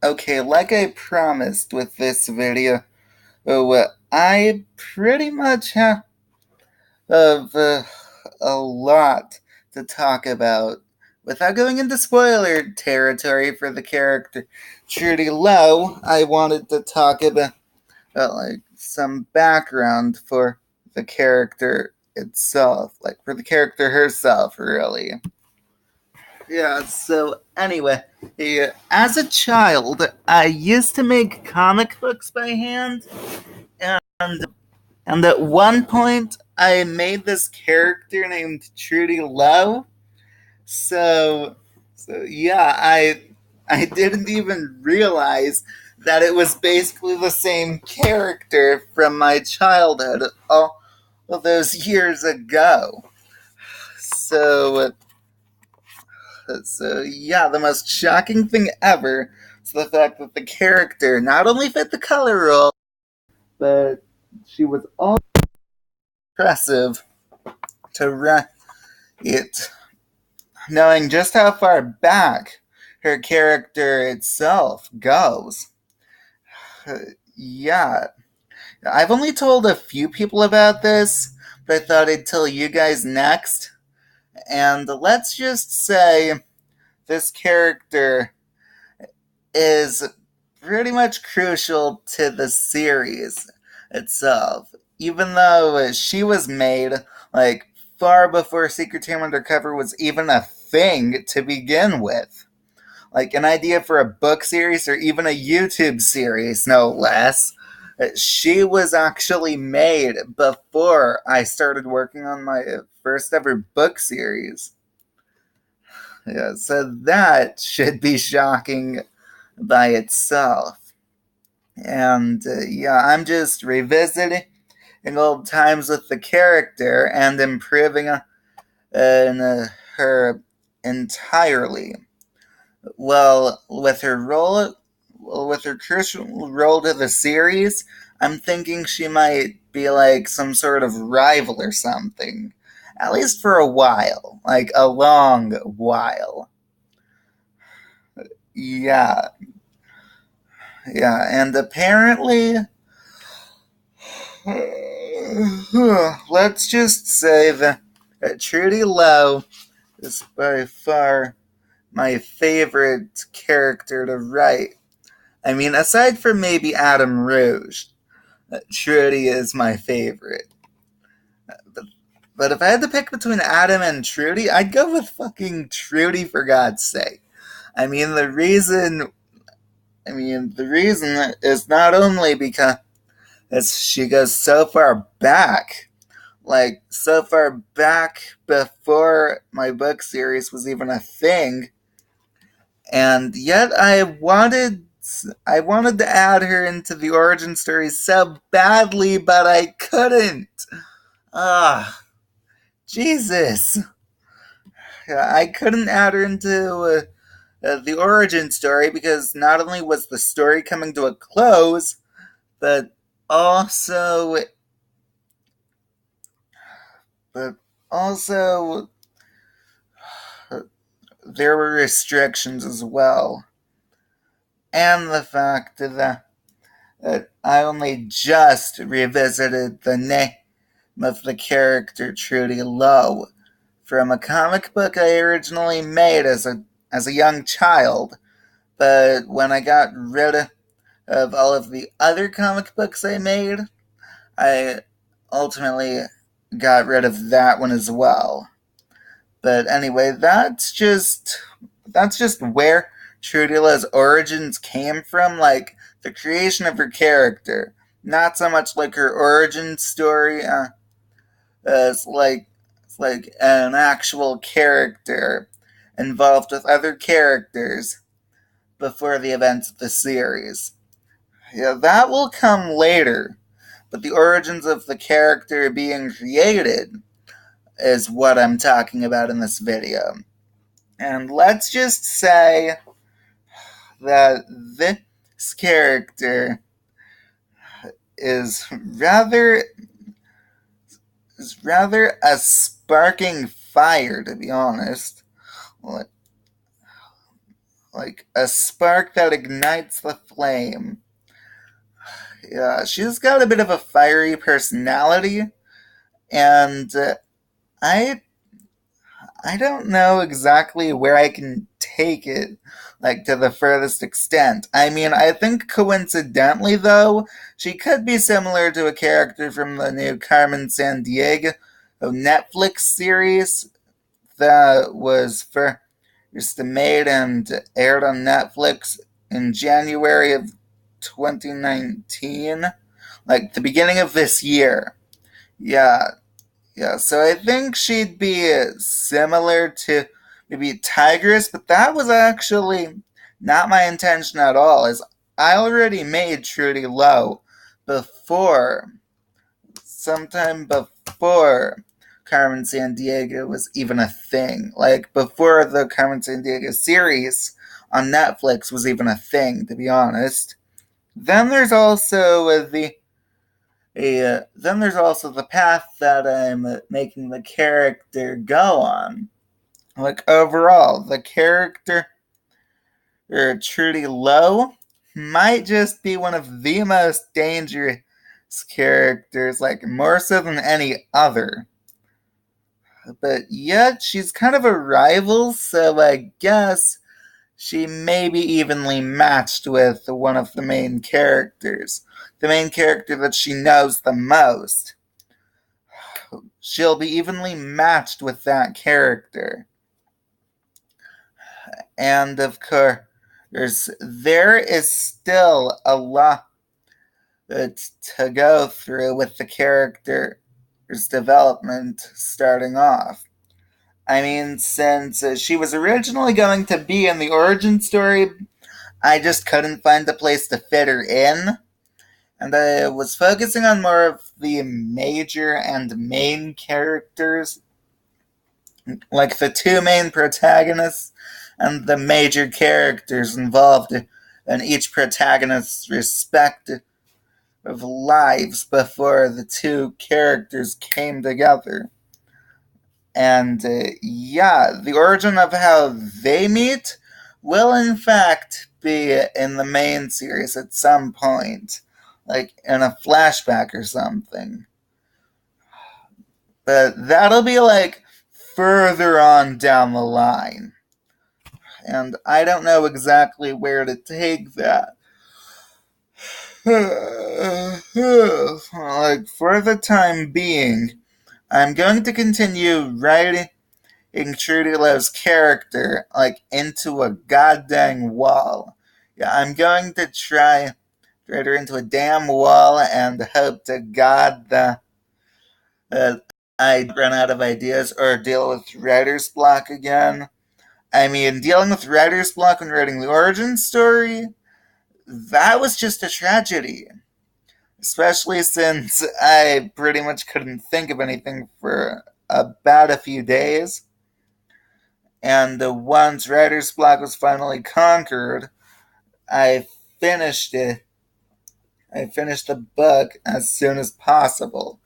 Okay, like I promised with this video, I pretty much have a lot to talk about. Without going into spoiler territory for the character Trudy Lowe, I wanted to talk about like some background for the character itself, like for the character herself, really. Yeah, so anyway, as a child, I used to make comic books by hand, and and at one point, I made this character named Trudy Lowe. So, so yeah, I didn't even realize that it was basically the same character from my childhood all those years ago. So, so yeah, the most shocking thing ever is the fact that the character not only fit the color role, but she was also impressive to write it, knowing just how far back her character itself goes. Yeah, I've only told a few people about this, but I thought I'd tell you guys next. And let's just say this character is pretty much crucial to the series itself. Even though she was made like far before Secret Team Undercover was even a thing to begin with. Like an idea for a book series or even a YouTube series, no less. She was actually made before I started working on my first ever book series. Yeah, so that should be shocking by itself. And yeah, I'm just revisiting old times with the character and improving her entirely. Well, with her crucial role to the series, I'm thinking she might be like some sort of rival or something. At least for a while, like a long while. Yeah, yeah, and apparently, let's just say that Trudy Lowe is by far my favorite character to write. I mean, aside from maybe Adam Rouge, Trudy is my favorite. But, but if I had to pick between Adam and Trudy, I'd go with fucking Trudy for God's sake. I mean, the reason is not only because she goes so far back, like so far back before my book series was even a thing, and yet I wanted to add her into the origin story so badly, but I couldn't. Ah, Jesus. I couldn't add her into the origin story because not only was the story coming to a close, but also, but also, there were restrictions as well, and the fact that I only just revisited the name of the character Trudy Lowe from a comic book I originally made as a young child, but when I got rid of all of the other comic books I made, I ultimately got rid of that one as well. But anyway, that's just where Trudy Lowe's origins came from, like the creation of her character. Not so much like her origin story, as like an actual character involved with other characters before the events of the series. Yeah, that will come later, but the origins of the character being created is what I'm talking about in this video. And let's just say that this character is rather a sparking fire, to be honest. like a spark that ignites the flame. Yeah, she's got a bit of a fiery personality, and I I don't know exactly where I can take it, like to the furthest extent. I mean, I think coincidentally, though, she could be similar to a character from the new Carmen Sandiego Netflix series that was first made and aired on Netflix in January of 2019, like the beginning of this year. Yeah, yeah, so I think she'd be similar to maybe Tigress, but that was actually not my intention at all, as I already made Trudy Lowe before, sometime before Carmen Sandiego was even a thing. Like, before the Carmen Sandiego series on Netflix was even a thing, to be honest. Then there's also the path that I'm making the character go on. Like, overall, the character, Trudy Lowe, might just be one of the most dangerous characters, like, more so than any other. But yet, she's kind of a rival, so I guess she may be evenly matched with one of the main characters. The main character that she knows the most. She'll be evenly matched with that character. And of course, there is still a lot to go through with the character's development starting off. I mean, since she was originally going to be in the origin story, I just couldn't find a place to fit her in. And I was focusing on more of the major and main characters, like the two main protagonists and the major characters involved in each protagonist's respective lives before the two characters came together. And yeah, the origin of how they meet will in fact be in the main series at some point, like in a flashback or something. But that'll be like further on down the line. And I don't know exactly where to take that. Like, for the time being, I'm going to continue writing Trudy Lowe's character, like, into a goddamn wall. Yeah, I'm going to try to write her into a damn wall and hope to God that I run out of ideas or deal with writer's block again. I mean, dealing with writer's block when writing the origin story, that was just a tragedy. Especially since I pretty much couldn't think of anything for about a few days. And once writer's block was finally conquered, I finished it. I finished the book as soon as possible.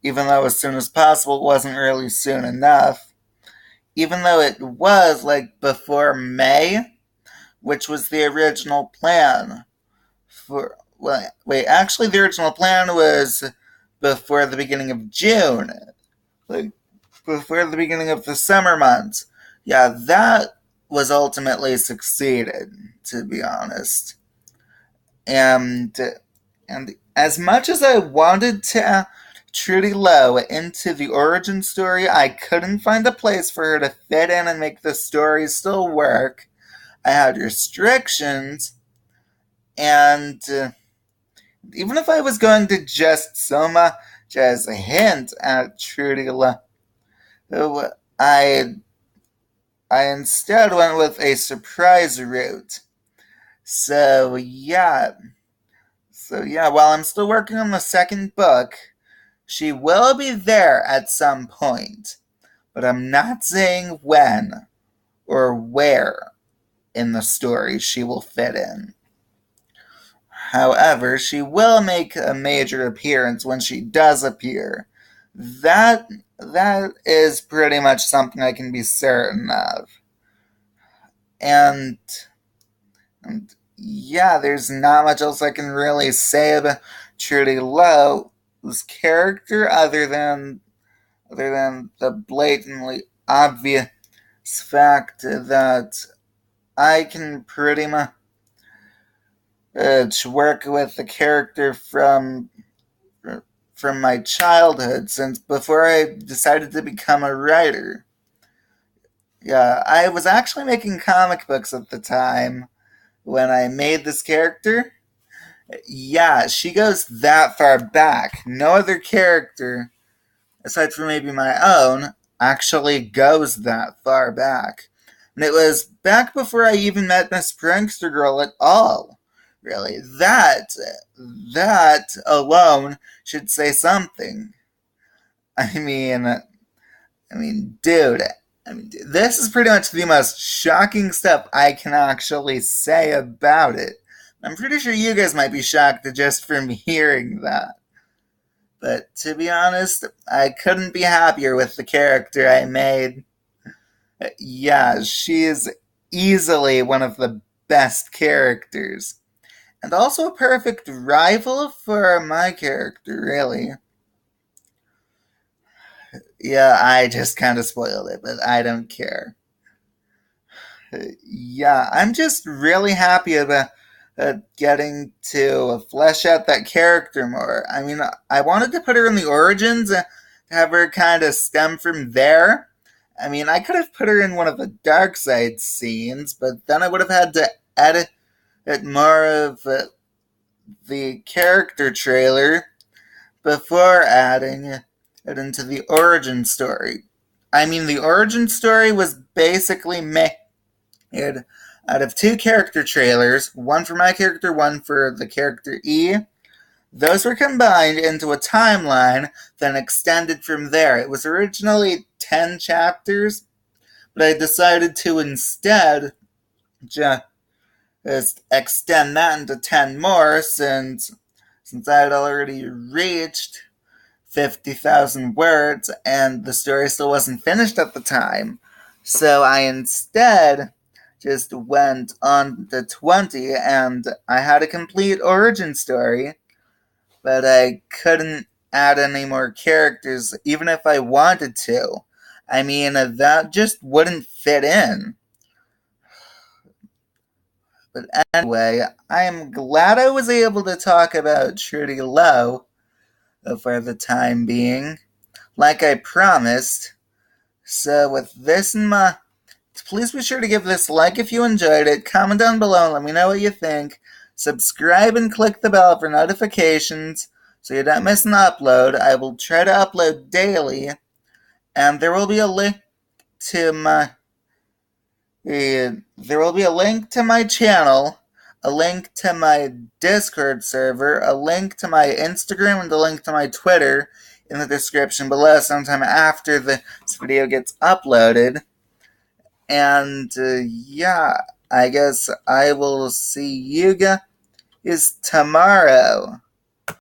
Even though as soon as possible wasn't really soon enough. Even though it was like before May, which was the original plan. Actually, the original plan was before the beginning of June, like before the beginning of the summer months. Yeah, that was ultimately succeeded, to be honest. And as much as I wanted to Trudy Lowe into the origin story, I couldn't find a place for her to fit in and make the story still work. I had restrictions, and even if I was going to just so much as a hint at Trudy Lowe, I I instead went with a surprise route. So yeah, while I'm still working on the second book, she will be there at some point, but I'm not saying when or where in the story she will fit in. However, she will make a major appearance when she does appear. That that is pretty much something I can be certain of. And And yeah, there's not much else I can really say about Trudy Lowe's character other than the blatantly obvious fact that I can pretty much work with the character from my childhood since before I decided to become a writer. Yeah, I was actually making comic books at the time when I made this character. Yeah, she goes that far back. No other character, aside from maybe my own, actually goes that far back. And it was back before I even met Miss Prankster Girl at all. Really, that alone should say something. I mean, dude. This is pretty much the most shocking stuff I can actually say about it. I'm pretty sure you guys might be shocked just from hearing that. But to be honest, I couldn't be happier with the character I made. Yeah, she is easily one of the best characters. And also a perfect rival for my character, really. Yeah, I just kind of spoiled it, but I don't care. Yeah, I'm just really happy about getting to flesh out that character more. I mean, I wanted to put her in the origins and have her kind of stem from there. I mean, I could have put her in one of the dark side scenes, but then I would have had to edit it more of the character trailer before adding it into the origin story. I mean, the origin story was basically made out of two character trailers, one for my character, one for the character E. Those were combined into a timeline, then extended from there. It was originally 10 chapters, but I decided to instead just extend that into 10 more since I had already reached 50,000 words and the story still wasn't finished at the time. So I instead just went on to 20 and I had a complete origin story, but I couldn't add any more characters even if I wanted to. I mean, that just wouldn't fit in. But anyway, I am glad I was able to talk about Trudy Lowe for the time being, like I promised. So, with this in mind, please be sure to give this a like if you enjoyed it, comment down below and let me know what you think, subscribe and click the bell for notifications so you don't miss an upload. I will try to upload daily, and there will be a link to my channel, a link to my Discord server, a link to my Instagram, and a link to my Twitter in the description below sometime after this video gets uploaded. And yeah, I guess I will see you guys tomorrow.